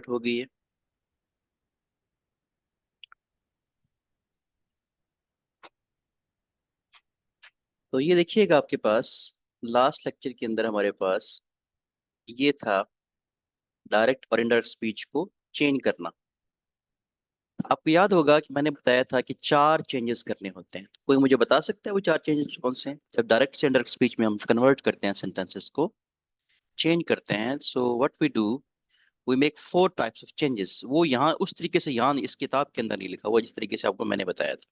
हो गई है। तो ये देखिएगा आपके पास लास्ट लेक्चर के अंदर हमारे पास ये था डायरेक्ट और इनडायरेक्ट स्पीच को चेंज करना। आपको याद होगा कि मैंने बताया था कि चार चेंजेस करने होते हैं। कोई मुझे बता सकता है वो चार चेंजेस कौन से हैं? जब डायरेक्ट से इनडायरेक्ट स्पीच में हम कन्वर्ट करते हैं, सेंटेंसेस को चेंज करते हैं, so what we do, we make four types of changes. वो यहाँ उस तरीके से यहाँ इस किताब के अंदर नहीं लिखा हुआ जिस तरीके से आपको मैंने बताया था।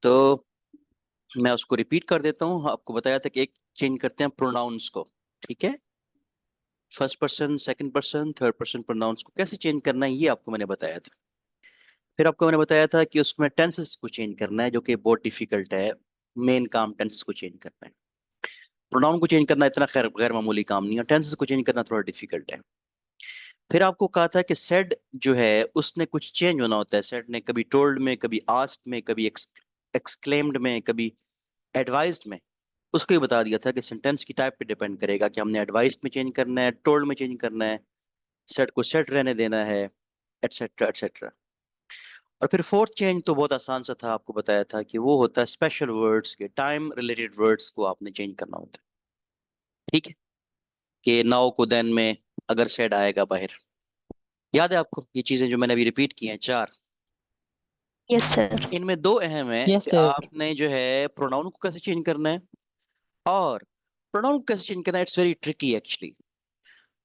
तो मैं उसको रिपीट कर देता हूँ। आपको बताया था कि एक चेंज करते हैं प्रोनाउंस को, ठीक है? First person, second person, third person pronouns को कैसे चेंज करना है ये आपको मैंने बताया था। फिर आपको मैंने बताया था कि उसमें टेंसेस को चेंज करना है, जो कि बहुत डिफिकल्ट है। मेन काम टेंसेस को चेंज करना है। प्रोनाउन को चेंज करना इतना खैर गैर मामूली काम नहीं है, टेंसेस को चेंज करना थोड़ा डिफिकल्ट है। फिर आपको कहा था कि सेड जो है उसने कुछ चेंज होना होता है। सेड ने कभी टोल्ड में, कभी आस्क्ड में, कभी एक्सक्लेम्ड में, कभी एडवाइज्ड में। उसको ही बता दिया था कि सेंटेंस की टाइप पे डिपेंड करेगा कि हमने एडवाइस्ड में चेंज करना है, टोल्ड में चेंज करना है, सेट को सेट रहने देना है, एटसेट्रा एटसेट्रा। और फिर फोर्थ चेंज तो बहुत आसान सा था। आपको बताया था कि वो होता है स्पेशल वर्ड्स के, टाइम रिलेटेड वर्ड्स को आपने चेंज करना होता है। ठीक है? कि नाउ को देन में अगर सेड आएगा बाहर, याद है आपको ये चीजें जो मैंने अभी रिपीट की हैं चार? Yes sir. इनमें दो अहम है यस कि सर। आपने जो है प्रोनाउन को कैसे चेंज करना है, और प्रोनाउन को कैसे चेंज करना है, इट्स वेरी ट्रिकी एक्चुअली।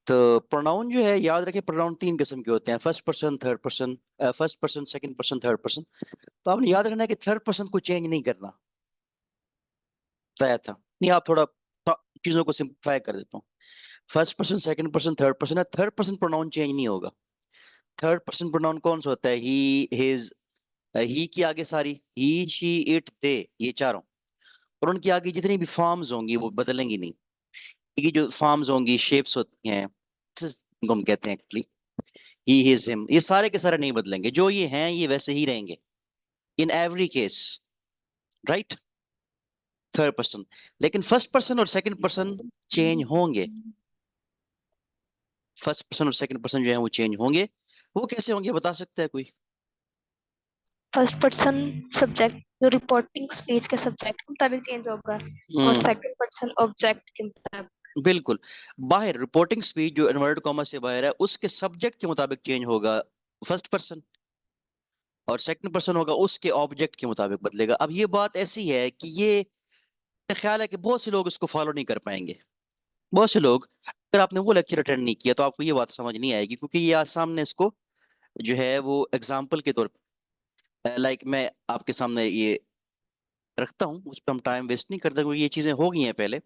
तो प्रोनाउन जो है, याद रखिए प्रोनाउन तीन किस्म के होते हैं, first person, third person, first person, second person, third person. तो आपने याद रखना है कि थर्ड पर्सन को चेंज नहीं करना, बताया था नहीं? आप थोड़ा चीजों को सिंप्लीफाई कर देता हूँ। First person, second person, third person है, थर्ड पर्सन प्रोनाउन चेंज नहीं होगा। थर्ड पर्सन प्रोनाउन कौन सा होता है? ही, हिज। ही की आगे सारी ही, शी, इट, दे, ये चारों, और उनकी आगे जितनी भी फॉर्म्स होंगी वो बदलेंगी नहीं। ये जो फॉर्म्स होंगी, शेप्स होती हैं, इनको हम कहते हैं एक्चुअली ही, हिज, हिम, ये सारे के सारे नहीं बदलेंगे। जो ये हैं ये वैसे ही रहेंगे in every case, right? Third person. लेकिन फर्स्ट पर्सन और सेकंड पर्सन चेंज होंगे। फर्स्ट पर्सन और सेकंड पर्सन जो है वो चेंज होंगे। वो कैसे होंगे बता सकता है कोई? फर्स्ट पर्सन सब्जेक्ट जो रिपोर्टिंग स्पीच के सब्जेक्ट के मुताबिक चेंज होगा, और हम्म, सेकंड पर्सन ऑब्जेक्ट के मुताबिक। बिल्कुल। बाहर रिपोर्टिंग स्पीच जो इन्वर्टेड कॉमा से बाहर है उसके सब्जेक्ट के मुताबिक चेंज होगा फर्स्ट पर्सन, और सेकंड पर्सन होगा उसके ऑब्जेक्ट के मुताबिक बदलेगा। अब ये बात ऐसी है कि ये मेरा ख्याल है कि बहुत से लोग इसको फॉलो नहीं कर पाएंगे। बहुत से लोग, अगर आपने वो लेक्चर अटेंड नहीं किया तो आपको ये बात समझ नहीं आएगी, क्योंकि ये आज सामने इसको जो है वो एग्जाम्पल के तौर पर, लाइक मैं आपके सामने ये रखता हूँ, उस पर हम टाइम वेस्ट नहीं करते क्योंकि ये चीजें हो गई हैं पहले।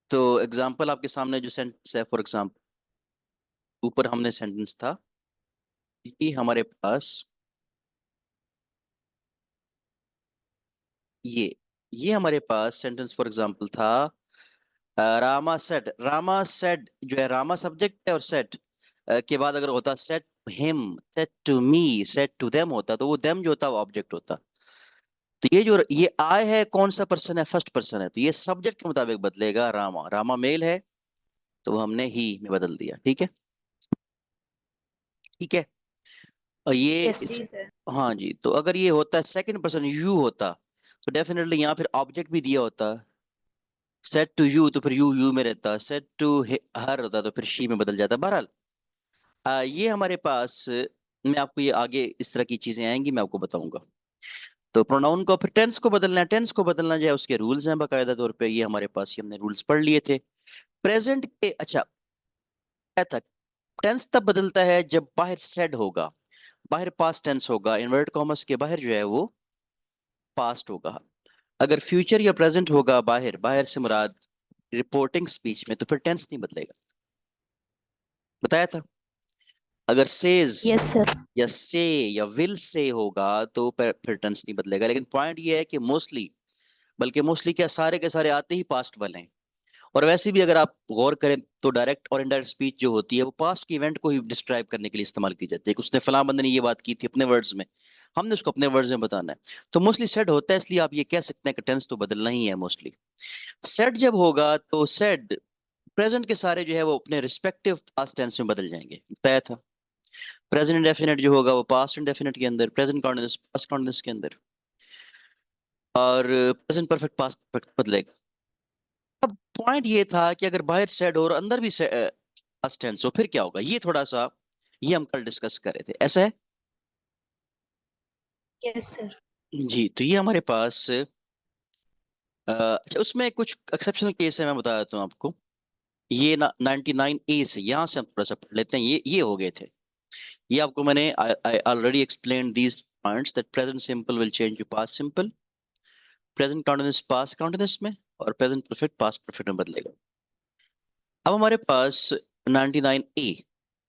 तो एग्जाम्पल आपके सामने जो सेंटेंस है, फॉर एग्जाम्पल ऊपर हमने सेंटेंस था, ये हमारे पास ये ये हमारे पास सेंटेंस फॉर एग्जाम्पल था, रामा सेड। रामा सेड जो है, रामा सब्जेक्ट है, और सेड के बाद अगर होता said him, said to me, said to them होता, तो वो देम जो होता वो ऑब्जेक्ट होता। तो ये जो ये आय है कौन सा पर्सन है? फर्स्ट पर्सन है, तो ये सब्जेक्ट के मुताबिक बदलेगा। रामा, रामा मेल है तो वो हमने ही में बदल दिया। ठीक है? ठीक है। और ये यस जी सर। हाँ जी, तो अगर ये होता सेकंड पर्सन यू होता, तो डेफिनेटली यहाँ फिर ऑब्जेक्ट भी दिया होता, सेट टू यू, तो फिर यू यू में रहता, सेट टू हर होता तो फिर शी में बदल जाता। बहरहाल ये हमारे पास, मैं आपको ये आगे इस तरह की चीजें आएंगी मैं आपको बताऊंगा। तो प्रोनाउन को फिर टेंस को बदलना है, टेंस को बदलना जो है उसके रूल्स हैं बाकायदा तौर पे, ये हमारे पास ये हमने रूल्स पढ़ लिए थे। प्रेजेंट के, अच्छा क्या था? टेंस तब बदलता है जब बाहर सेड होगा, बाहर पास्ट टेंस होगा, इन्वर्ट कॉमर्स के बाहर जो है वो पास्ट होगा। अगर फ्यूचर या प्रेजेंट होगा बाहर, बाहर से मुराद रिपोर्टिंग स्पीच में, तो फिर टेंस नहीं बदलेगा, बताया था। अगर सेज यस सर। या से या विल से होगा तो फिर टेंस नहीं बदलेगा। लेकिन पॉइंट ये है कि मोस्टली, बल्कि मोस्टली क्या, सारे के सारे आते ही पास्ट वाले हैं। और वैसे भी अगर आप गौर करें तो डायरेक्ट और इनडायरेक्ट स्पीच जो होती है वो पास्ट के इवेंट को ही डिस्क्राइब करने के लिए इस्तेमाल की जाती है कि उसने फलां बंदे ने ये बात की थी अपने वर्ड्स में, हमने उसको अपने वर्ड्स में बताना है। तो मोस्टली सेड होता है, इसलिए आप ये कह सकते हैं कि टेंस तो बदलना ही है मोस्टली। सेड जब होगा तो सेड प्रेजेंट के सारे जो है वो अपने रिस्पेक्टिव पास्ट टेंस में बदल जाएंगे, बताया था। प्रेजेंट इंडेफिनिट जो होगा वो पास्ट इंडेफिनिट के अंदर, प्रेजेंट कॉन्टिन्यूअस पास्ट कॉन्टिन्यूअस के अंदर, और प्रेजेंट परफेक्ट पास्ट परफेक्ट बदलेगा। अब पॉइंट ये था कि अगर बाहर सेड हो और अंदर भी पास्ट टेंस हो फिर क्या होगा, ये थोड़ा सा ये हम कल डिस्कस कर रहे थे, ऐसा है। Yes sir. जी, तो ये हमारे पास अच्छा, उसमें कुछ एक्सेप्शनल केस है, मैं बता देता हूँ आपको। ये ना 99A से यहाँ से हम थोड़ा सा पढ़ लेते हैं, ये हो गए थे। ये आपको मैंने I already explain these points that present simple will change to past simple, present continuous past continuous में, और प्रेजेंट परफेक्ट पास्ट परफेक्ट में बदलेगा। अब हमारे पास 99A,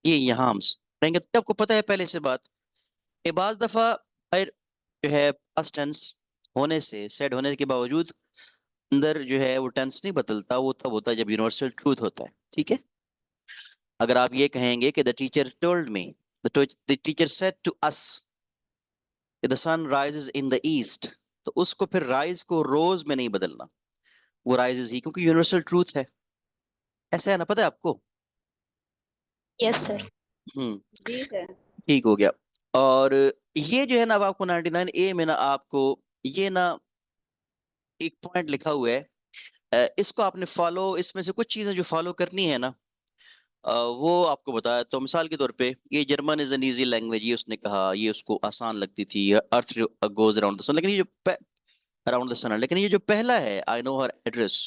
ये यहाँ हम पढ़ेंगे, तो आपको पता है पहले से बात कि बाज दफा जो है पास्ट टेंस होने से, सेड होने के बावजूद अंदर जो है वो टेंस नहीं बदलता, वो तब होता है जब यूनिवर्सल ट्रूथ होता है, ठीक है। अगर आप ये कहेंगे कि the teacher told me, the teacher said to us the sun rises in the east, तो उसको फिर राइज को रोज में नहीं बदलना, वो राइजेस ही, क्योंकि यूनिवर्सल ट्रूथ है, ऐसा है ना, पता है आपको। Yes sir. हम्म, जी सर। ठीक हो गया। और ये जो है ना, अब आपको 99A में ना आपको ये ना एक पॉइंट लिखा हुआ है, इसको आपने फॉलो, इसमें से कुछ चीजें जो फॉलो करनी है ना, वो आपको बताया। तो मिसाल के तौर पे ये German is an easy language, ये उसने कहा, ये उसको आसान लगती थी, अर्थ गोज अराउंड द सन, लेकिन ये जो अराउंड द सन, लेकिन ये जो पहला है, I know her address,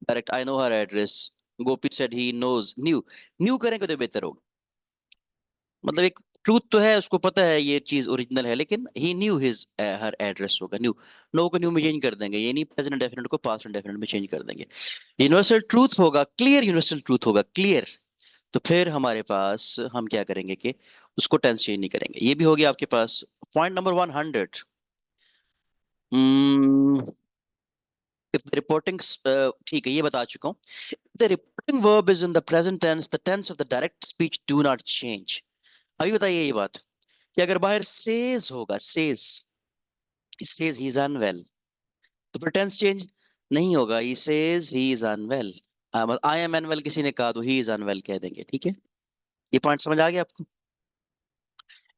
direct I know her address, Gopi said he knows, knew, knew करेंगे तो बेहतर होगा। मतलब एक ट्रूथ तो है, उसको पता है ये चीज ओरिजिनल है, लेकिन ही न्यू हिज हर एड्रेस होगा, न्यू, नो को न्यू में चेंज कर देंगे, ये नहीं प्रेजेंट डेफिनेट को पास्ट डेफिनेट में चेंज कर देंगे। यूनिवर्सल ट्रूथ होगा, क्लियर यूनिवर्सल ट्रूथ होगा, क्लियर। तो फिर हमारे पास हम क्या करेंगे कि उसको टेंस चेंज नहीं करेंगे। ये भी हो गया आपके पास point number 100। If the reporting, ठीक है, ये बता चुका हूँ। The reporting verb is in the present tense, the tense of the direct speech do not change. अभी बताइए ये बात कि अगर बाहर सेज होगा, सेज ही इज अनवेल, तो फिर टेंस चेंज नहीं होगा, he says he is unwell. I am unwell किसी ने कहा तो ही इज अनवेल कह देंगे, ठीक है। ये पॉइंट समझ आ गया आपको,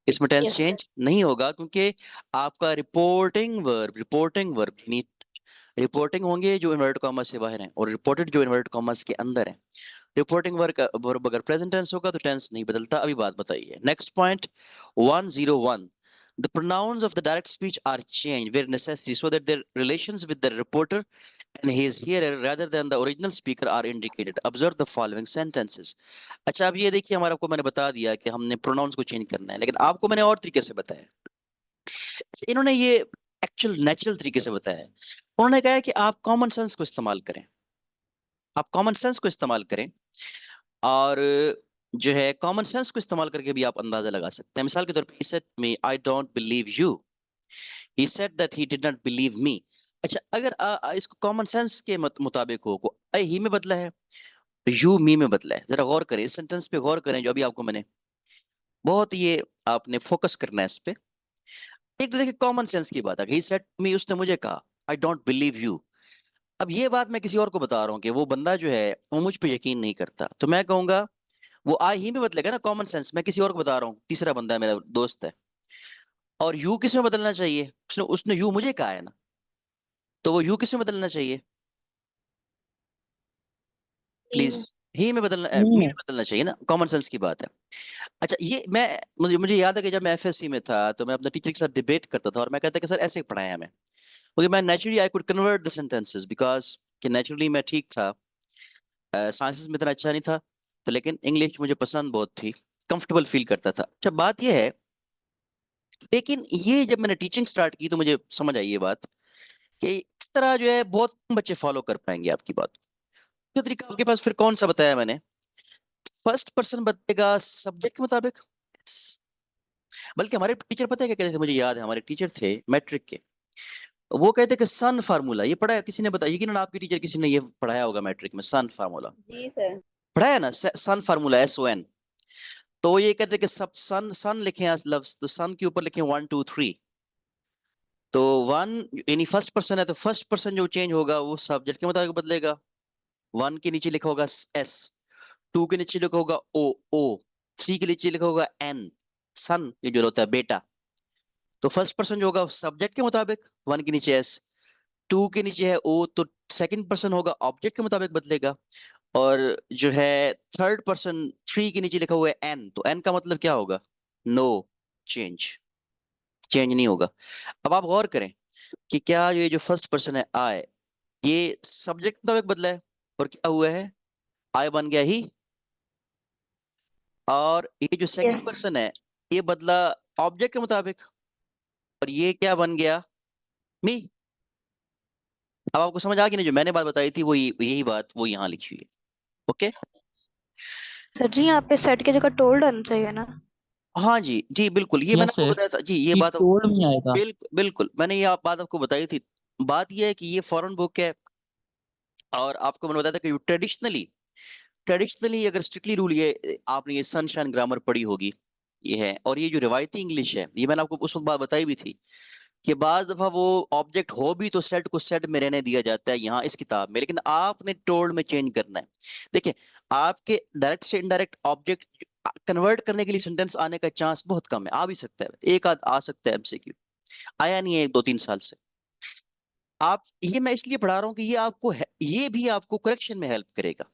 इसमें टेंस यस सर। चेंज नहीं होगा, क्योंकि आपका रिपोर्टिंग वर्ब यानी रिपोर्टिंग होंगे जो इन्वर्टेड कॉमर्स से बाहर हैं, और रिपोर्टेड जो इन्वर्टेड कॉमर्स के अंदर है। रिपोर्टिंग वर्ब अगर प्रेजेंट टेंस होगा तो टेंस नहीं बदलता। अभी बात बताइए, next point 101, the pronouns of the direct speech are changed where necessary so that their relations with the reporter and his hearer rather than the original speaker are indicated. Observe the following sentences. अच्छा, अब ये देखिए, हमारा को मैंने बता दिया कि हमने प्रोनाउंस को चेंज करना है, लेकिन आपको मैंने और तरीके से बताया। इन्होंने ये एक्चुअल नेचुरल तरीके से बताया है। उन्होंने कहा है कि आप कॉमन सेंस को इस्तेमाल करें, आप कॉमन सेंस को इस्तेमाल करें, और जो है कॉमन सेंस को इस्तेमाल करके भी आप अंदाजा लगा सकते हैं। मिसाल के तौर पे, he said me I don't believe you, he said that he did not believe me। अच्छा, अगर इसको कॉमन सेंस के मुताबिक हो, को आई ही में बदला है, यू मी में बदला है, जरा गौर करें, इस सेंटेंस पे गौर करें जो अभी आपको मैंने, बहुत ये आपने फोकस करना है इस पे। एक तो देखिए कॉमन सेंस की बात है, ही सेड मी, उसने मुझे कहा, आई डोंट बिलीव यू। अब ये बात मैं किसी और को बता रहा हूँ कि वो बंदा जो है वो मुझ पे यकीन नहीं करता, तो मैं कहूंगा, वो आई ही में बदलेगा ना कॉमन सेंस, मैं किसी और को बता रहा हूँ, तीसरा बंदा है, मेरा दोस्त है, और यू किस में बदलना चाहिए, उसने उसने यू मुझे कहा है ना, तो वो यू किस में बदलना चाहिए, प्लीज, ही में बदलना, मी में बदलना चाहिए ना, कॉमन सेंस की बात है। अच्छा, ये मैं, मुझे मुझे याद है कि जब मैं एफएससी में था तो मैं अपने टीचर के साथ डिबेट करता था, और मैं कहता कि सर ऐसे पढ़ाया हमें, क्योंकि मैं naturally I could convert the sentences, because कि नेचुरली मैं ठीक था, साइंसेस में इतना अच्छा नहीं था, तो लेकिन इंग्लिश मुझे पसंद बहुत थी, कंफर्टेबल फील करता था। अच्छा, बात यह है, लेकिन ये जब मैंने टीचिंग स्टार्ट की तो मुझे समझ आई ये बात कि इस तरह जो है बहुत कम बच्चे फॉलो कर पाएंगे आपकी बात। तो तरीका आपके पास फिर कौन सा बताया मैंने, फर्स्ट पर्सन बतेगा सब्जेक्ट के मुताबिक। बल्कि हमारे टीचर पता है क्या कहते थे, मुझे याद है हमारे टीचर थे मैट्रिक के, वो कहते कि सन फार्मूला, ये पढ़ा है किसी ने, बताया यकीनन आपके टीचर किसी ने ये पढ़ाया होगा मैट्रिक में, सन फार्मूला जी सर। पढ़ा है ना, सन फार्मूला SON। तो ये कहते हैं कि सब सन सन लिखे हैं लफ्ज, तो सन के ऊपर लिखे 1 2 3, तो वन यानी फर्स्ट पर्सन है, तो फर्स्ट पर्सन जो चेंज होगा वो सब्जेक्ट के मुताबिक बदलेगा, 1 के नीचे लिखा होगा S, 2 के नीचे लिखा होगा O, 3 के नीचे लिखा होगा N, सन, ये जो होता है बेटा। तो फर्स्ट पर्सन जो होगा सब्जेक्ट के मुताबिक 1 के नीचे S, 2 के नीचे है O, तो सेकंड पर्सन होगा ऑब्जेक्ट के मुताबिक बदलेगा। और जो है थर्ड पर्सन 3 के नीचे लिखा हुआ है N, तो N का मतलब क्या होगा? नो चेंज, चेंज नहीं होगा। अब आप गौर करें कि क्या ये जो फर्स्ट पर्सन है I, ये सब्जेक्ट मुताबिक बदला है, और क्या हुआ है? I बन गया ही। और ये जो सेकंड यस पर्सन है ये बदला ऑब्जेक्ट के मुताबिक, और ये क्या बन गया? मी। अब आपको समझ आ गई ना, जो मैंने बात बताई थी वो यही बात वो यहाँ लिखी हुई है। ओके। सर जी, यहाँ पे सेट की जगह टोल्ड आना चाहिए ना। हाँ जी जी बिल्कुल, ये मैंने यस आपको सर, बताया था जी, ये ये बात टोल्ड में आएगा। बिल्कुल बिल्कुल मैंने ये बात आपको बताई थी। बात ये है कि ये फॉरेन बुक है, और आपको मैंने बताया था कि ट्रेडिशनली ट्रेडिशनली अगर स्ट्रिक्टली रूल, ये आपने ये सनशाइन ग्रामर पढ़ी होगी, ये है। और ये जो रिवायती इंग्लिश है, ये मैंने आपको उस वक्त बात बताई भी थी कि बाज दफा वो ऑब्जेक्ट हो भी तो सेट को सेट में रहने दिया जाता है यहाँ इस किताब में, लेकिन आपने टोल्ड में चेंज करना है। देखिए, आपके डायरेक्ट से इनडायरेक्ट ऑब्जेक्ट कन्वर्ट करने के लिए सेंटेंस आने का चांस बहुत कम है। आ भी सकता है, एक आध आ सकता है एमसीक्यू, आया नहीं है 2-3 साल से। आप ये मैं इसलिए पढ़ा रहा हूँ कि ये आपको ये भी आपको करेक्शन में हेल्प करेगा।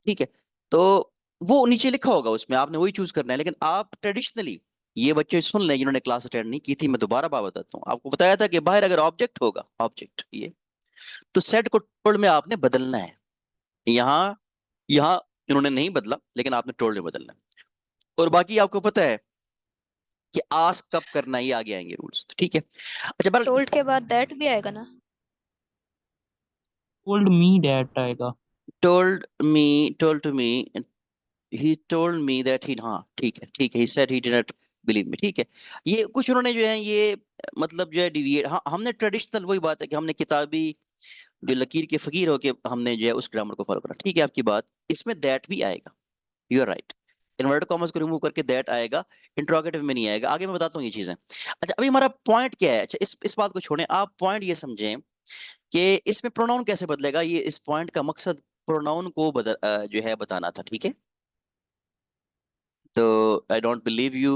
ठीक है, तो वो नीचे लिखा होगा, उसमें आपने वही चूज करना है। लेकिन आप ट्रेडिशनली, ये बच्चे सुन लें जिन्होंने क्लास अटेंड नहीं की थी, मैं दोबारा बात बताता हूँ। आपको बताया था कि बाहर अगर ऑब्जेक्ट होगा, ऑब्जेक्ट ये, तो सेट को टोल्ड में आपने बदलना है। यहाँ यहाँ इन्होंने नहीं बदला, लेकिन आपने टोल्ड में बदलना है। और बाकी आपको पता है कि आस्क कब करना है, ये आगे आएंगे रूल्स, ठीक है। अच्छा बल टोल्ड के बाद दैट भी आएगा ना। टोल्ड मी दैट आएगा। Told to me, he told me that he, हाँ ठीक है, he said he did not believe me, ठीक है। ये कुछ उन्होंने जो है ये मतलब जो है डिविएट, हाँ हमने ट्रेडिशनल, वही बात है कि हमने किताबी जो लकीर के फकीर होके हमने जो है उस ग्रामर को फॉलो करा, ठीक है आपकी बात। इसमें दैट भी आएगा, you are right. Inverted commas को रिमूव करके दैट आएगा, इंट्रोगेटिव में नहीं आएगा। आगे मैं बताता हूँ ये चीजें। अच्छा अभी हमारा पॉइंट क्या है? अच्छा इस बात को छोड़ें, आप पॉइंट ये समझें कि इसमें प्रोनाउन कैसे बदलेगा। ये इस पॉइंट का मकसद प्रोनाउन को जो है बताना था, ठीक है। तो I don't believe you,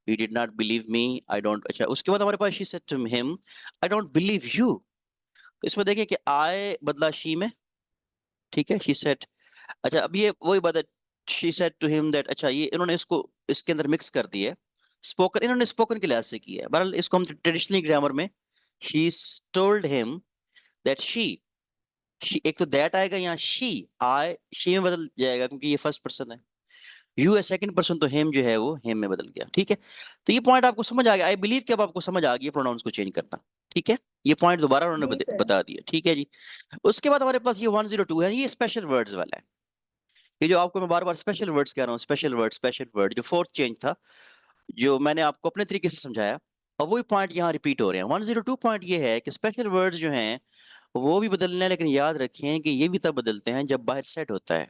you did not believe me, I don't. अच्छा उसके बाद हमारे पास she said to him, I don't believe you. इसमें देखिए कि आई बदला शी में, ठीक है, शी सेड। अच्छा अब ये वही बात है, she said to him that. अच्छा ये इन्होंने इसको इसके अंदर मिक्स कर दिया है, स्पोकन इन्होंने स्पोकन के लिहाज से किया है। बहरहाल इसको हम ट्रेडिशनली ग्रामर में she told him that she एक तो दैट आएगा, यहाँ शी में बदल जाएगा क्योंकि ये फर्स्ट पर्सन है। यू है सेकंड पर्सन, तो हेम जो है वो हेम में बदल गया, ठीक है। तो ये पॉइंट आपको समझ आ गया, आई बिलीव कि अब आपको समझ आ गया प्रोनाउंस को चेंज करना, ठीक है। ये पॉइंट दोबारा उन्होंने जी सर। बता दिया, ठीक है जी। उसके बाद हमारे पास ये 102 है, ये स्पेशल वर्ड्स वाला है। ये जो आपको मैं बार बार स्पेशल वर्ड्स कह रहा हूँ, स्पेशल वर्ड जो फोर्थ चेंज था, जो मैंने आपको अपने तरीके से समझाया, और वही पॉइंट यहाँ रिपीट हो रहे हैं। 102 पॉइंट ये है कि स्पेशल वर्ड्स जो हैं वो भी बदलने हैं, लेकिन याद रखें कि ये भी तब बदलते हैं जब बाहर सेट होता है।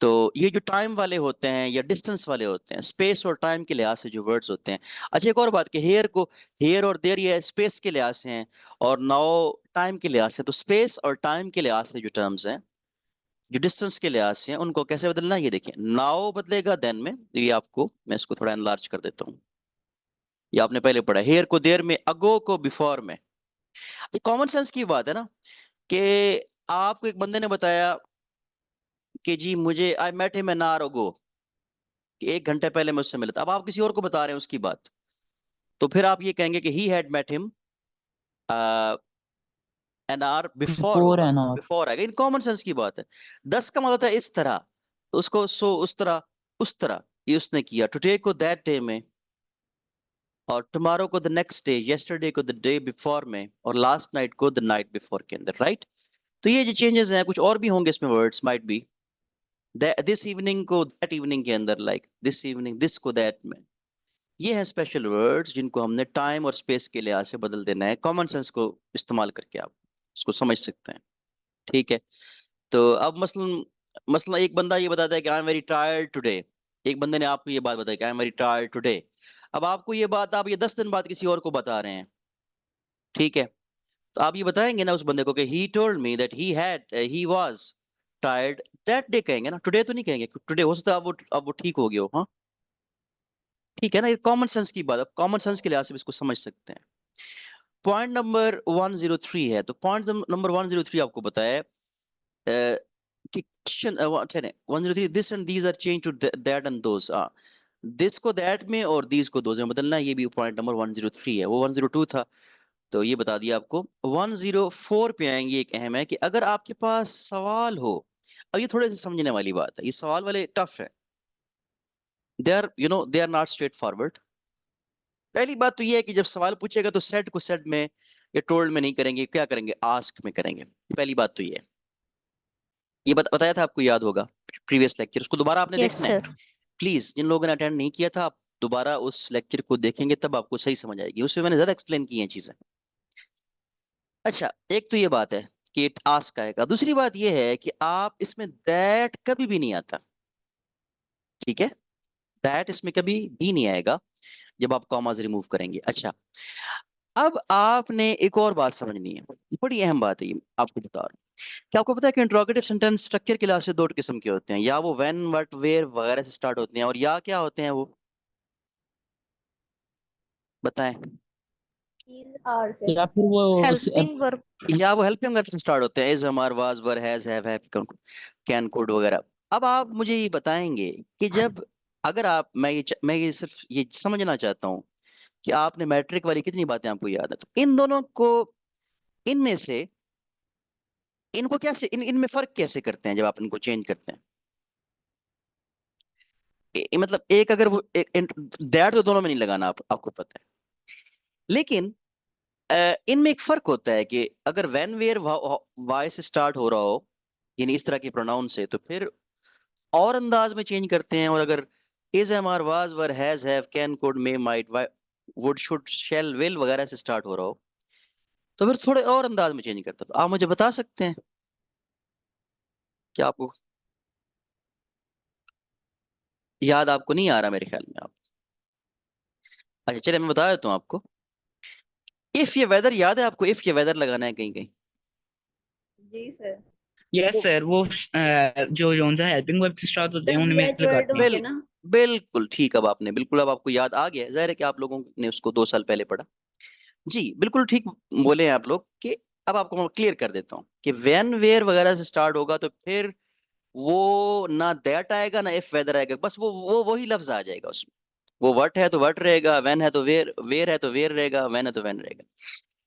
तो ये जो टाइम वाले होते हैं या डिस्टेंस वाले होते हैं, स्पेस और टाइम के लिहाज से जो वर्ड्स होते हैं। अच्छा एक और बात कि हेयर और देयर ये स्पेस के लिहाज से हैं, और नाउ टाइम के लिहाज से। तो स्पेस और टाइम के लिहाज से जो टर्म्स हैं, जो डिस्टेंस के लिहाज से हैं, उनको कैसे बदलना है ये देखिए। नाउ बदलेगा देन में, ये आपको मैं इसको थोड़ा एनलार्ज कर देता हूँ। ये आपने पहले पढ़ा, हेयर को देयर में, अगो को बिफोर में। ये कॉमन सेंस की बात है ना, कि आपको एक बंदे ने बताया कि जी मुझे I met him an hour ago, कि 1 घंटे पहले मैं उससे मिला था। अब आप किसी और को बता रहे हैं उसकी बात, तो फिर आप ये कहेंगे कि he had met him an hour before before होगा, एन और बिफोर आएगा। इन कॉमन सेंस की बात है। 10 का मतलब होता है इस तरह, उसको सो उस तरह, उस तरह ये उसने किया। टुडे को दैट डे में, और टुमारो को द नेक्स्ट डे, यस्टरडे को द डे बिफोर में, और लास्ट नाइट को द नाइट बिफोर के अंदर, राइट। तो ये जो चेंजेस हैं, कुछ और भी होंगे इसमें words, might be this evening को दैट इवनिंग के अंदर, लाइक दिस इवनिंग, दिस को दैट में। ये है स्पेशल वर्ड्स जिनको हमने टाइम और स्पेस के लिहाज से बदल देना है। कॉमन सेंस को इस्तेमाल करके आप इसको समझ सकते हैं, ठीक है। तो अब मसलन मसला एक बंदा ये बताता है कि I am very tired today. एक बंदे ने आपको ये बात बताई कि I am very tired today. अब आपको ये बात, आप ये 10 दिन बाद किसी और को बता रहे हैं, ठीक है। तो आप ये बताएंगे ना उस बंदे को कि he told me that he was tired that day, कहेंगे ना, टुडे तो नहीं कहेंगे। टुडे हो सकता है अब वो ठीक हो गया हो। हाँ ठीक है ना, ये कॉमन सेंस की बात है, कॉमन सेंस के लिहाज से भी इसको समझ सकते हैं। पॉइंट नंबर 103 है, तो पॉइंट नंबर 103 आपको बताया है कि question 103, this and these are change to that and those. This को दैट में और दीज को दोस में बदलना है, ये भी पॉइंट नंबर 103 है, वो 102 था तो ये बता दिया आपको। 104 पे आएंगे, एक अहम है कि अगर आपके पास सवाल हो, अब ये थोड़े से समझने वाली बात है, ये सवाल वाले टफ है, they are not straightforward. पहली बात तो ये है कि जब सवाल पूछेगा तो सेट को सेट में या टोल्ड में नहीं करेंगे, क्या करेंगे, आस्क में करेंगे। पहली बात तो ये है, ये बताया था आपको, याद होगा प्रीवियस लेक्चर, उसको दोबारा आपने यस देखना है। सर। प्लीज जिन लोगों ने अटेंड नहीं किया था, आप दोबारा उस लेक्चर को देखेंगे तब आपको सही समझ आएगी, उसमें मैंने ज्यादा एक्सप्लेन की हैं चीजें। अच्छा, एक तो ये बात है कि इट आस्क आएगा, दूसरी बात ये है कि आप इसमें दैट कभी भी नहीं आता, ठीक है, दैट इसमें कभी भी नहीं आएगा जब आप कॉमास रिमूव करेंगे। अच्छा, अब आपने एक और बात समझनी है, बड़ी अहम बात है ये, आपको बता रहा हूँ। क्या आपको पता है कि इंट्रोगेटिव सेंटेंस स्ट्रक्चर के लिहाज से दो किस्म के होते हैं, या वो व्हेन व्हाट वेयर वगैरह से स्टार्ट होते हैं, और या क्या होते हैं वो, बताएं। या फिर वो हेल्पिंग वर्ब। या वो हेल्पिंग वर्ब से स्टार्ट होते हैं, इज, हमार, was, were, has, have, can, could वगैरह। अब आप मुझे ये बताएंगे कि जब, अगर आप, मैं ये सिर्फ ये समझना चाहता हूँ कि आपने मैट्रिक वाली कितनी बातें आपको याद है, तो इन दोनों को, इनमें से इनको कैसे, इनमें फर्क कैसे करते हैं जब आप इनको चेंज करते हैं। मतलब एक, अगर वो दैट तो दोनों में नहीं लगाना, आपको पता है, लेकिन इनमें एक फर्क होता है कि अगर व्हेन वेयर वाई से स्टार्ट हो रहा हो, यानी इस तरह के प्रोनाउन से, तो फिर और अंदाज में चेंज करते हैं, और अगर is, am, are, was, were, has, have, can, could, may, might, would, should, shall, will वगैरह से स्टार्ट हो रहा हो, तो फिर थोड़े और अंदाज में चेंज करता है। तो आप मुझे बता सकते हैं कि आपको याद, आपको नहीं आ रहा मेरे ख्याल में आप, अच्छा चलिए मैं बता देता हूँ आपको। इफ ये वेदर याद है आपको, इफ ये वेदर लगाना है कहीं कहीं। जी सर। यस सर, वो जो जोन सा हेल्पिंग वर्ब से स्टार्ट होते हैं उनमें लगाते हैं। होंगे ना। बिल्कुल ठीक, अब आपने बिल्कुल, अब आपको याद आ गया, जाहिर है कि आप लोगों ने उसको 2 साल पहले पढ़ा। जी बिल्कुल ठीक बोले हैं आप लोग कि, अब आपको मैं क्लियर कर देता हूँ कि व्हेन वेयर वगैरह से स्टार्ट होगा तो फिर वो ना दैट आएगा ना इफ वेदर आएगा, बस वो वही लफ्ज आ जाएगा उसमें। वो वट है तो वट रहेगा, वेन है तो वेयर, वेयर है तो वेयर रहेगा, वेन है तो वेन रहेगा।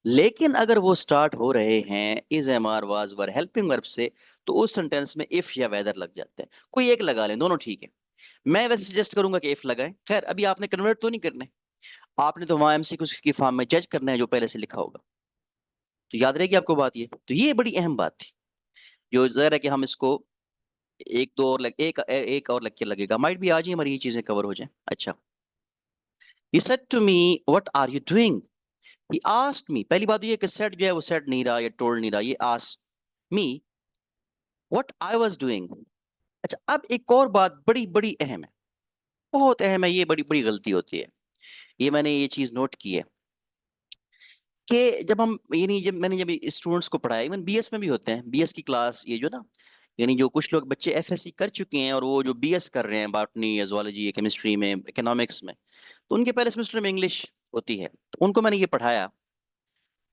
लेकिन अगर वो स्टार्ट हो रहे हैं is, am, are, was, were, helping verb से, तो उस सेंटेंस में इफ या वेदर लग जाते हैं, कोई एक लगा लें, दोनों ठीक है। मैं वैसे सजेस्ट करूंगा कि इफ लगाएं, खैर अभी आपने कन्वर्ट तो नहीं करने, आपने तो वहां एमसीक्यू की फॉर्म में जज करना है जो पहले से लिखा होगा, तो याद रहेगी आपको बात ये, तो ये बड़ी अहम बात थी, जो जरा है कि हम इसको एक दो और एक और लेक्चर लगेगा, माइट भी आज ही हमारी ये चीजें कवर हो जाए। अच्छा, he said to me what are you doing, he asked me, पहली बात तो ये कि said जो है वो said नहीं रहा, ये told नहीं रहा, ये asked me what I was doing। अच्छा, अब एक और बात बड़ी बड़ी अहम है, बहुत अहम है, ये बड़ी बड़ी गलती होती है, ये मैंने ये चीज नोट की है कि जब हम, यानी जब स्टूडेंट्स को पढ़ाया, इवन बीएस में भी होते हैं, बीएस की क्लास, ये जो ना, यानी जो कुछ लोग बच्चे एफएससी कर चुके हैं और वो जो बीएस कर रहे हैं, बॉटनी या जूलॉजी, केमिस्ट्री में, इकोनॉमिक्स में, तो उनके पहले सेमेस्टर में इंग्लिश होती है, तो उनको मैंने ये पढ़ाया,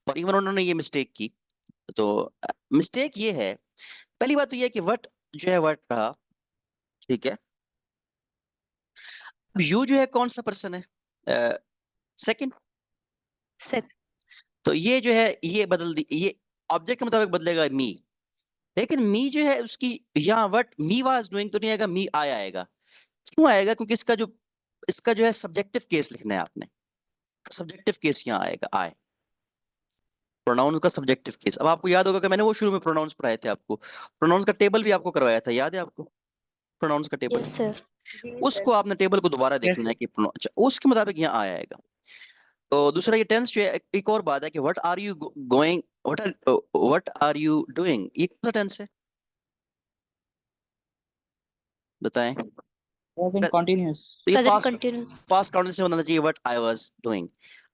और इवन उन्होंने ये मिस्टेक की। तो मिस्टेक ये है, पहली बात तो ये है कि वट जो है वट रहा, ठीक है, अब यू जो है कौन सा पर्सन है, सेकंड, सेकंड। तो ये जो है ये बदल दी, ये ऑब्जेक्ट के मुताबिक बदलेगा मी, लेकिन मी जो है उसकी, यहाँ वट मी वाज डूइंग तो नहीं आएगा, मी आया आएगा। क्यों आएगा, क्योंकि इसका जो है सब्जेक्टिव केस लिखना है आपने, सब्जेक्टिव केस यहाँ आएगा, आए, प्रोनाउन का सब्जेक्टिव केस। अब आपको याद होगा कि मैंने वो शुरू में प्रोनाउंस पढ़ाए थे आपको, प्रोनाउंस का टेबल भी आपको करवाया था, याद है आपको, प्रोनाउंस का टेबल, यस सर। जी उसको सर। आपने टेबल को दोबारा यस देखना है सर। कि अच्छा, उसके मुताबिक यहाँ आया आएगा। तो दूसरा ये टेंस जो है, एक और बात है कि what are you going, what are you doing, ये कौन सा टेंस है, बताएं। Present continuous. तो ये present past, continuous. Past counting से होना चाहिए व्हाट आई वाज डूइंग।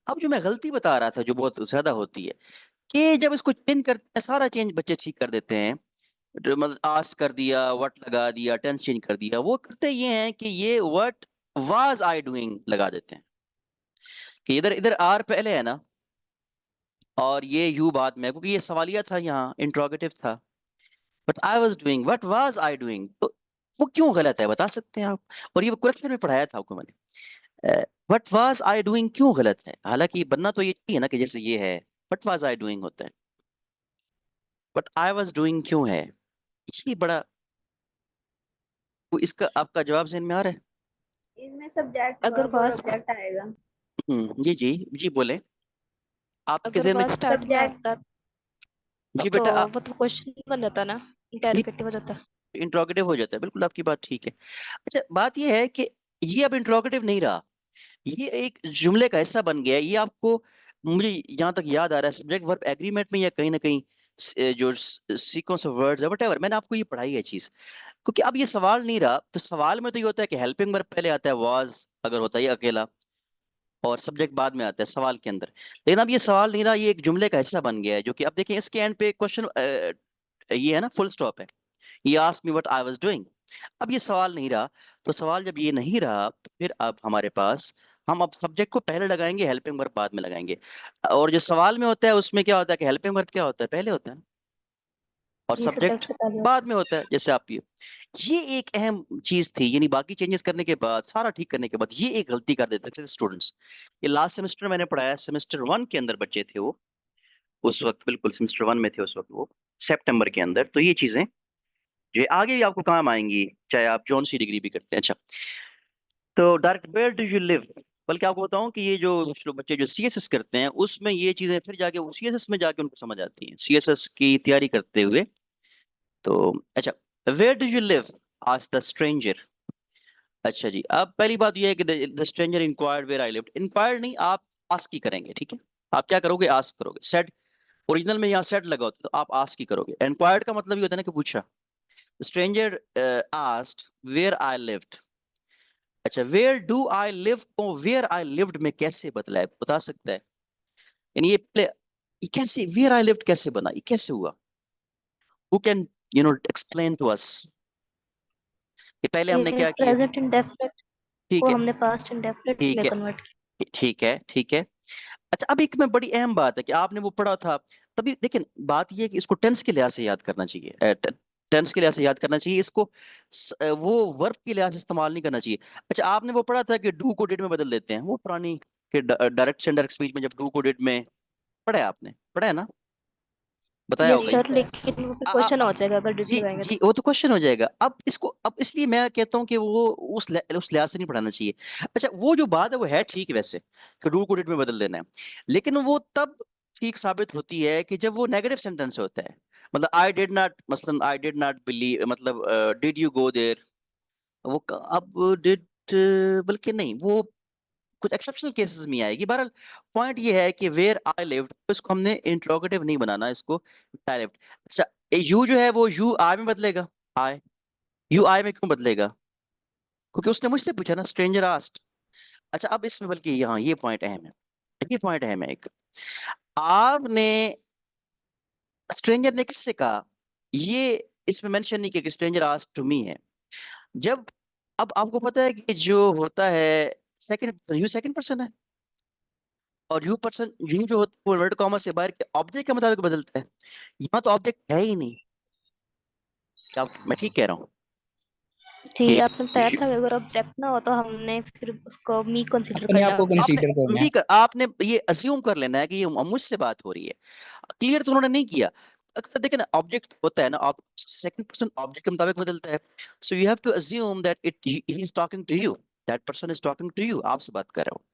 अब जो मैं गलती बता रहा था जो बहुत ज्यादा होती है, कि जब इसको चेंज करते हैं सारा चेंज बच्चे ठीक कर देते हैं, मतलब आस्क कर दिया, व्हाट लगा दिया, टेंस चेंज कर दिया। वो करते ये हैं कि ये व्हाट वाज आई डूइंग लगा देते हैं कि इधर इधर आर पहले है ना और ये यू बाद में, क्योंकि ये सवालिया था, यहाँ इंट्रोगेटिव था। But I was doing, what was I doing, तो वो क्यों गलत है बता सकते हैं आप? और ये करेक्शन में पढ़ाया था आपको मैंने। व्हाट वाज आई डूइंग क्यों गलत है? हालांकि बनना तो ये चाहिए ना कि जैसे ये है व्हाट वाज आई डूइंग होता है, बट आई वाज डूइंग क्यों है? ये बड़ा, तो इसका आपका जवाब ज़हन में आ रहा है? इसमें सब्जेक्ट अगर वर्ब और वाज ऑब्जेक्ट आएगा। जी जी जी बोले, आपके अगर ज़हन में? वाज स्टार्ट में सब्जेक्ट आता जी तो बेटा, वो तो क्वेश्चन बन जाता ना, इंटेरोगेटिव हो जाता। इंट्रोगेटिव हो जाता है, बिल्कुल आपकी बात ठीक है। अच्छा बात ये है कि ये अब इंट्रोगेटिव नहीं रहा, ये एक जुमले का हिस्सा बन गया है। ये आपको, मुझे जहां तक याद आ रहा है, सब्जेक्ट वर्ब एग्रीमेंट में या कहीं ना कहीं जो सीक्वेंस ऑफ वर्ड्स है व्हाटएवर, मैंने आपको ये पढ़ाई है चीज। क्योंकि अब ये सवाल नहीं रहा, तो सवाल में तो ये होता है कि हेल्पिंग वर्ब पहले आता है, वाज अगर होता है ये अकेला, और सब्जेक्ट बाद में आता है सवाल के अंदर। लेकिन अब ये सवाल नहीं रहा, ये एक जुमले का हिस्सा बन गया है, जो कि अब देखिए इसके एंड पे क्वेश्चन ये है ना, फुल स्टॉप है। ये ask me what I was doing. अब ये सवाल नहीं रहा, तो सवाल जब ये नहीं रहा तो फिर अब हमारे पास, हम अब सब्जेक्ट को पहले लगाएंगे, हेल्पिंग वर्ब बाद में लगाएंगे। और जो सवाल में होता है उसमें क्या होता है कि हेल्पिंग वर्ब क्या होता है, पहले होता है ना, और ये सब्जेक्ट सब्जेक्ट से पहले बाद होता में होता है। जैसे आप ये एक अहम चीज थी, यानी बाकी चेंजेस करने के बाद, सारा ठीक करने के बाद, ये एक गलती कर देते थे स्टूडेंट्स। ये लास्ट सेमेस्टर मैंने पढ़ाया, सेमेस्टर 1 के अंदर बच्चे थे वो, उस वक्त बिल्कुल सेमेस्टर 1 में थे उस वक्त वो, सितंबर के अंदर। तो ये चीजें जो आगे भी आपको काम आएंगी, चाहे आप जौन सी डिग्री भी करते हैं। अच्छा, तो direct where do you live, बल्कि आपको बताऊं कि ये जो बच्चे जो सीएसएस करते हैं उसमें ये चीजें फिर जाके सीएसएस में जाके उनको समझ आती हैं, सीएसएस की तैयारी करते हुए। तो अच्छा, वेयर डू यू लिव आज द स्ट्रेंजर। अच्छा जी, अब पहली बात ये है कि the stranger inquired where I lived. Inquired नहीं, आप आस्क ही करेंगे, ठीक है? आप क्या करोगे, आस्क करोगे। सेड, ओरिजिनल में यहाँ सेड लगा होता है, तो आप आस्क ही करोगे। इंक्वायर्ड का मतलब ये होता है ना कि पूछा। Stranger asked where I lived. अच्छा, वेयर डू आई लिव को वेयर आई लिव्ड में कैसे बदला है, बता सकता है? यानी ये कैसे वेयर आई लिव्ड कैसे बना, ये कैसे हुआ? Who can explain to us? ये पहले हमने ये क्या किया? प्रेजेंट इंडेफिनिट ठीक को है, हमने पास्ट इंडेफिनिट ठीक में है, कन्वर्ट ठीक है, ठीक है। अच्छा, अब एक में बड़ी अहम बात है कि आपने वो पढ़ा था, तभी देखिए बात ये है कि इसको टेंस के लिहाज से याद करना चाहिए, टेंस के लिहाज से याद करना चाहिए इसको। वो वर्ब के लिहाज से इस्तेमाल नहीं करना चाहिए। अच्छा, आपने वो पढ़ा था कि डू को डिड में बदल देते हैं, वो पुरानी कि डायरेक्ट से इनडायरेक्ट स्पीच में जब डू को डिड में, पढ़ा है आपने, पढ़ा है ना? बताया यस होगा जी ये। Sir, sir. लेकिन वो क्वेश्चन हो जाएगा अगर डिड जी लगाएंगे जी, तो। वो तो क्वेश्चन हो जाएगा। अब इसको, अब इसलिए मैं कहता हूँ कि वो उस लिहाज से नहीं पढ़ाना चाहिए। अच्छा, वो जो बात है वो है ठीक वैसे कि डू को डिड में बदल देना है, लेकिन वो तब ठीक साबित होती है कि जब वो नेगेटिव सेंटेंस होता है। मतलब आई डिड नॉट, मसलन आई डिड नॉट बिलीव, मतलब डिड यू गो देयर, अब डिड, बल्कि नहीं, वो कुछ एक्सेप्शनल केसेस में आएगी। बहरहाल पॉइंट ये है कि वेयर आई लिव्ड, इसको हमने इंट्रोगेटिव नहीं बनाना, इसको डायरेक्ट। अच्छा, यू जो है वो यू आई में बदलेगा, आई, यू आई में क्यों बदलेगा? क्योंकि उसने मुझसे पूछा ना, स्ट्रेंजर आस्ट। अच्छा, अब इसमें बल्कि यहाँ ये पॉइंट अहम है, ये पॉइंट अहम है एक। आपने, स्ट्रेंजर ने किससे कहा, ये इसमें मेंशन नहीं किया कि स्ट्रेंजर आस्ट टू मी है। जब, अब आपको पता है कि जो होता है सेकंड, यू सेकंड पर्सन है, और यू पर्सन, यू जो होता है वो इन्वर्टेड कॉमा से बाहर के ऑब्जेक्ट के मुताबिक बदलता है। यहाँ तो ऑब्जेक्ट है ही नहीं। क्या मैं ठीक कह रहा हूँ जी, कि आपने बताया था कि अगर ऑब्जेक्ट ना हो तो हमने फिर उसको मी कंसीडर अपने आप करना को होता है। आपने कंसीडर करना है। आपने ये अज्यूम कर लेना है कि ये मुझसे बात हो रही है। क्लियर तो उन्होंने नहीं किया। अक्सर देखिए ना, ऑब्जेक्ट होता है ना, सेकंड पर्सन ऑब्जेक्ट के मुताबिक बदलता है। So you have to assume that it he is talking to you, that person is talking to you, आपसे बात कर रहा हूँ।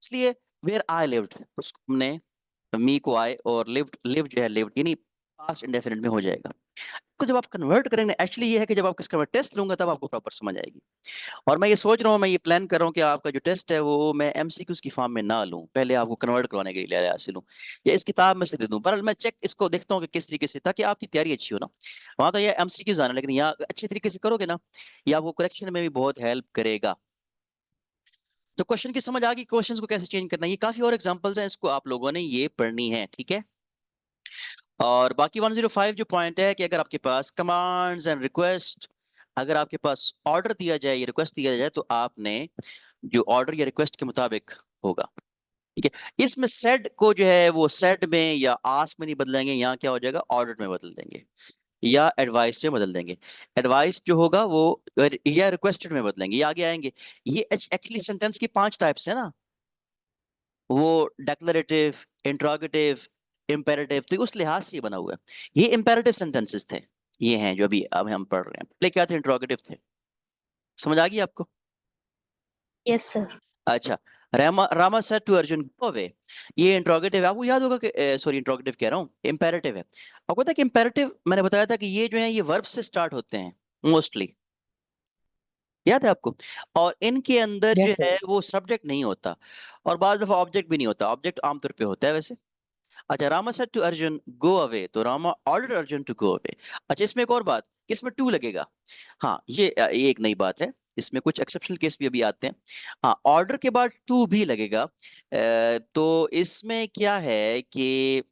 इसलिए वेयर आई लिव्ड, उसको हमने मी को आई, और लिव्ड, लिव जो है लिव्ड, यानी पास्ट इंडेफिनिट में हो जाएगा। तो जब आप कन्वर्ट करेंगे, एक्चुअली ये है कि जब आप इसका टेस्ट लूंगा तब आपको प्रॉपर समझ आएगी। और मैं ये सोच रहा हूँ, मैं ये प्लान कर रहा हूँ कि आपका जो टेस्ट है वो मैं एमसीक्यूज की फॉर्म में ना लूं, पहले आपको कन्वर्ट करवाने के लिए से लूं, या इस किताब में से दे दूं। पर मैं चेक इसको देखता हूँ कि किस तरीके से, ताकि आपकी तैयारी अच्छी हो ना। वहां तो ये एमसीक्यूज आना, लेकिन यहाँ अच्छे तरीके से करोगे ना, ये आपको करेक्शन में भी बहुत हेल्प करेगा। तो क्वेश्चन की समझ आ गई, क्वेश्चंस को कैसे चेंज करना है, ये काफी और एग्जांपल्स हैं, इसको आप लोगों ने ये पढ़नी है, ठीक है? और बाकी 105 जो पॉइंट है कि अगर आपके पास कमांड्स एंड रिक्वेस्ट, अगर आपके पास ऑर्डर दिया जाए या रिक्वेस्ट दिया जाए तो आपने जो ऑर्डर या रिक्वेस्ट के मुताबिक होगा। ठीक है, इसमें सेड को जो है वो सेड में या आस्क में नहीं बदलेंगे, यहाँ क्या हो जाएगा ऑर्डर में बदल देंगे या एडवाइस में बदल देंगे। एडवाइस जो होगा वो या रिक्वेस्टेड में बदलेंगे, ये आगे आएंगे। ये एक्चुअली सेंटेंस की 5 टाइप्स है ना, वो डिक्लेरेटिव, इंट्रोगेटिव, इंपेरेटिव, तो उस लिहाज से ये बना हुआ है। ये इंपेरेटिव सेंटेंसेस थे, ये हैं जो अभी अब हम पढ़ रहे हैं। पहले क्या थे? इंट्रोगेटिव थे। समझ आ गई आपको? Yes sir. अच्छा, Rama said to Arjun go away, ये इंट्रोगेटिव है। आपको याद होगा कि सॉरी इंट्रोगेटिव कह रहा हूँ, इंपेरेटिव है। आपको पता है कि इंपेरेटिव मैंने बताया था कि ये जो है ये वर्ब से स्टार्ट होते हैं मोस्टली, याद है आपको? और इनके अंदर जो यस है सर। वो सब्जेक्ट नहीं होता और बाज दफा ऑब्जेक्ट भी नहीं होता। ऑब्जेक्ट आमतौर पे होता है वैसे। अच्छा, Rama said to Arjun go away, तो Rama order Arjun to go away. अच्छा, इसमें एक और बात कि इसमें टू लगेगा। हाँ, ये एक नई बात है, इसमें कुछ एक्सेप्शनल केस भी अभी आते हैं। हाँ, ऑर्डर के बाद टू भी लगेगा। तो इसमें क्या है कि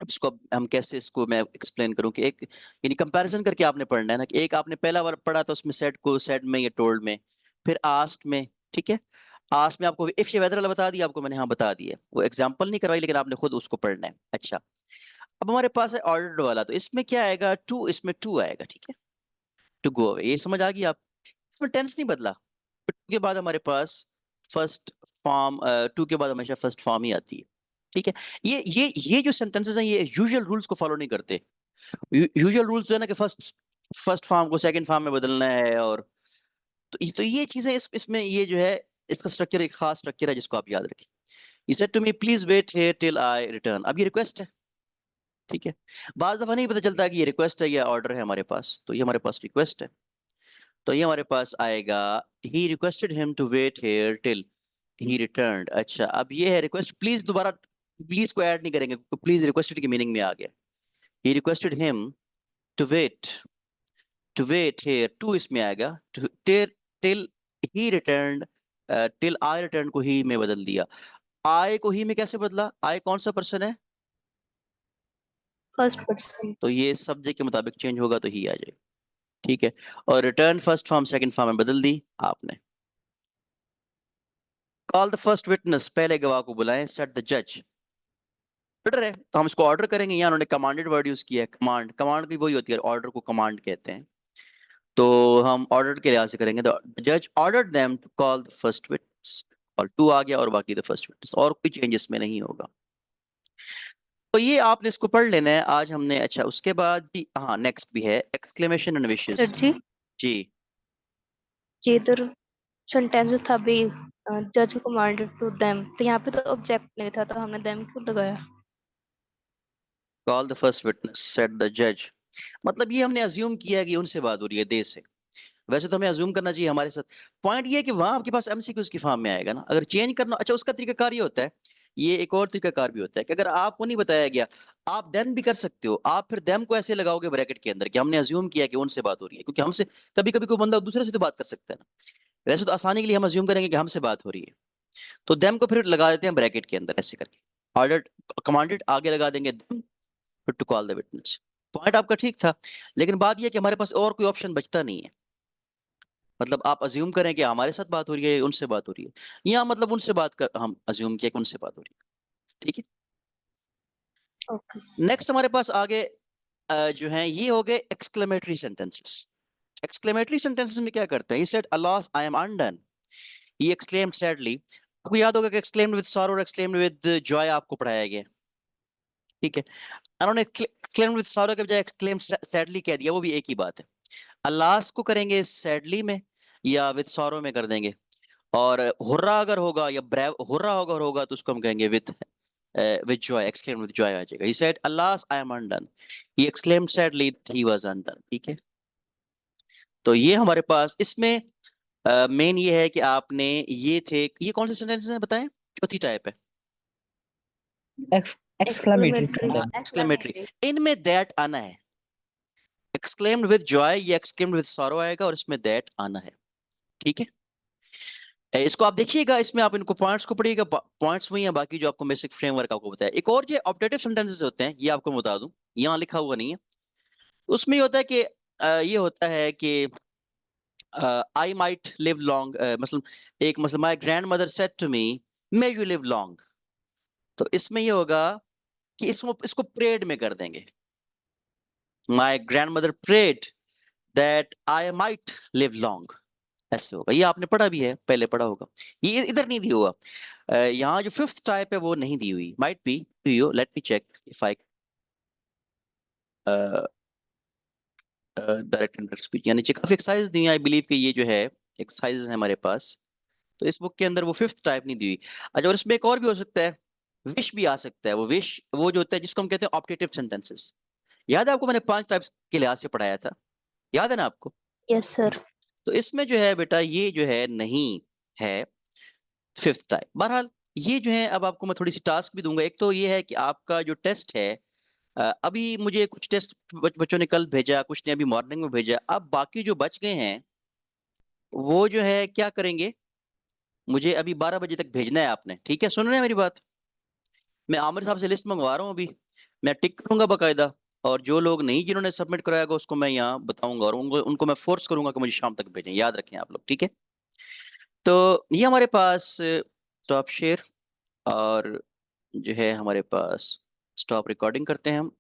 अब इसको हम कैसे इसको मैं एक्सप्लेन करूं कि एक यानी कंपैरिजन करके आपने पढ़ना है ना, कि एक आपने पहला वर्ब पढ़ा था उसमें सेड को सेड में या टोल्ड में, फिर आस्क्ड में। ठीक है, आस्क में आपको इफ ये वेदर वाला बता दिया आपको मैंने, हाँ बता दिया, वो एग्जांपल नहीं करवाई लेकिन आपने खुद उसको पढ़ना है। अच्छा, अब हमारे पास है ऑर्डर्ड वाला, तो इसमें क्या आएगा? टू, इसमें टू आएगा। ठीक है, टू गो अवे, ये समझ आ गई आप? इसमें टेंस नहीं बदला। टू के बाद हमारे पास फर्स्ट फॉर्म, टू के बाद हमेशा फर्स्ट फॉर्म ही आती है। ठीक है, ये जो सेंटेंसेस हैं ये यूजुअल रूल्स को फॉलो नहीं करते। यूजुअल रूल्स जो है ना कि फर्स्ट फर्स्ट फॉर्म को सेकंड फॉर्म में बदलना है, और तो ये चीजें इसमें ये जो है इसका स्ट्रक्चर एक खास स्ट्रक्चर है जिसको आप याद रखें। He said to me, please wait here till I return. अब ये रिक्वेस्ट है। ठीक है, बाज दफा नहीं पता चलता कि ये रिक्वेस्ट है या ऑर्डर है हमारे पास, तो ये हमारे पास रिक्वेस्ट है। तो ये हमारे पास आएगा he requested him to wait here till he returned। अच्छा, अब ये है रिक्वेस्ट। प्लीज दोबारा प्लीज को ऐड नहीं करेंगे, प्लीज रिक्वेस्टेड की मीनिंग में आ गया। he requested him to wait here, to इसमें आएगा, till he returned, till I returned को ही में बदल दिया। I को ही में कैसे बदला? I कौन सा पर्सन है? First person. तो ये सब्जेक्ट के मुताबिक चेंज होगा तो ही आ जाएगा। ठीक है, और written first form second form में बदल दी आपने। कॉल द फर्स्ट विटनेस, पहले गवाह को बुलाएं। सेट द जज, ऑर्डर है तो हम इसको ऑर्डर करेंगे। यहाँ उन्होंने कमांडेड वर्ड यूज किया है। कमांड, कमांड की वही होती है, ऑर्डर को कमांड कहते हैं। तो हम ऑर्डर के लिहाज से करेंगे। द जज ordered them to call the first witness, और टू आ गया और बाकी द फर्स्ट विटनेस, और कोई चेंज इसमें नहीं होगा। तो ये आपने इसको पढ़ लेना है आज हमने। अच्छा, उसके बाद भी हाँ नेक्स्ट भी है एक्सक्लेमेशन एंड विशेस। सर जी, जी, ये इधर सेंटेंस जो था भी जज कमांडेड टू देम, तो यहाँ पे तो ऑब्जेक्ट नहीं था तो हमने देम क्यों लगाया? Call the first witness set the जज, मतलब ये हमने अज्यूम किया कि उनसे बात हो रही है दे से। वैसे तो हमें अज्यूम करना चाहिए हमारे साथ। पॉइंट ये है कि वहां आपके पास एमसीक्यूज की फॉर्म में आएगा ना, अगर चेंज करना। अच्छा, उसका तरीकाकार ये होता है, ये एक और तरीकाकार भी होता है कि अगर आपको नहीं बताया गया आप देन भी कर सकते हो। आप फिर देम को ऐसे लगाओगे ब्रैकेट के अंदर कि हमने अज्यूम किया कि उनसे बात हो रही है, क्योंकि हमसे कभी कभी कोई बंदा दूसरे से तो बात कर सकता है ना। वैसे तो आसानी के लिए हम अज्यूम करेंगे कि हमसे बात हो रही है, तो देम को फिर लगा देते हैं ब्रैकेट के अंदर ऐसे करके। ऑर्डर कमांडेड आगे लगा देंगे them, फिर to call the witness. Point आपका ठीक था, लेकिन बात यह है कि हमारे पास और कोई ऑप्शन बचता नहीं है। मतलब आप अज्यूम करें कि हमारे साथ बात हो रही है, उनसे बात हो रही है, या मतलब उनसे बात कर हम अज्यूम किया कि उनसे बात हो रही है। ठीक है, ओके। नेक्स्ट हमारे पास आगे जो है ये हो गए एक्सक्लेमेटरी सेंटेंसेस। एक्सक्लेमेटरी सेंटेंसेस में क्या करते हैं? he said alas I am undone, he exclaimed sadly। आपको याद होगा कि exclaimed with sorrow और exclaimed with joy आपको पढ़ाया गया। ठीक है, उन्होंने exclaimed with sorrow के बजाय exclaimed sadly कह दिया, वो भी एक ही बात है। alas को करेंगे sadly में या with sorrow में कर देंगे, और हुर्रा अगर होगा या ब्रेव हुर्रा अगर होगा तो उसको हम कहेंगे with joy, exclaimed with joy आ जाएगा। he said alas I am undone, he exclaimed sadly that he was undone। ठीक है, तो ये हमारे पास इसमें मेन ये है कि आपने ये थे, ये कौन से सेंटेंसेस हैं बताएं? चौथी टाइप है exclamatory Exclamatory। Sentence. Exclamatory. exclamatory। इनमें दैट आना है। एक्सक्लेम्ड विद जॉय या एक्सक्लेम्ड विद सॉरो आएगा और इसमें दैट आना है। ठीक है, इसको आप देखिएगा, इसमें आप इनको पॉइंट्स को पढ़िएगा, पॉइंट्स वही हैं, बाकी जो आपको बेसिक फ्रेमवर्क आपको बताया। एक और जो ऑब्जेक्टिव सेंटेंसेस होते हैं, ये आपको बता दूं, यहाँ लिखा हुआ नहीं है, उसमें ये होता है कि ये होता है कि आई माइट लिव लॉन्ग, मतलब एक मतलब my grandmother said to me may you live long, तो इसमें ये होगा कि इसको प्रेड में कर देंगे, my grandmother prayed that I might live long, ऐसे होगा। ये आपने पढ़ा भी है, पहले पढ़ा होगा, ये इधर नहीं दिया हुआ। यहाँ जो फिफ्थ टाइप है वो नहीं दी हुई, might be to you, let me check if I direct into speech, यानी काफी एक्सरसाइज दी, आई बिलीव कि ये जो है एक्सरसाइज है हमारे पास, तो इस बुक के अंदर वो फिफ्थ टाइप नहीं दी हुई। अच्छा, और इसमें एक और भी हो सकता है, विश भी आ सकता है। वो विश वो जो होता है जिसको हम कहते हैं ऑप्टेटिव सेंटेंसेस, याद है आपको, मैंने 5 टाइप्स के लिहाज से पढ़ाया था, याद है ना आपको? Yes sir. तो इसमें जो है बेटा, ये जो है नहीं है फिफ्थ टाइप। बहरहाल ये जो है, अब आपको मैं थोड़ी सी टास्क भी दूंगा। एक तो ये है कि आपका जो टेस्ट है, अभी मुझे कुछ टेस्ट बच्चों ने कल भेजा, कुछ ने अभी मॉर्निंग में भेजा, अब बाकी जो बच गए हैं वो जो है क्या करेंगे, मुझे अभी 12 बजे तक भेजना है आपने, ठीक है? सुन रहे हैं मेरी बात? मैं आमिर साहब से लिस्ट मंगवा रहा हूँ अभी, मैं टिक करूंगा बाकायदा, और जो लोग नहीं जिन्होंने सबमिट कराया होगा उसको मैं यहाँ बताऊंगा, और उनको उनको मैं फोर्स करूंगा कि मुझे शाम तक भेजें, याद रखें आप लोग, ठीक है? तो ये हमारे पास टॉप शेयर, और जो है हमारे पास स्टॉप रिकॉर्डिंग करते हैं हम।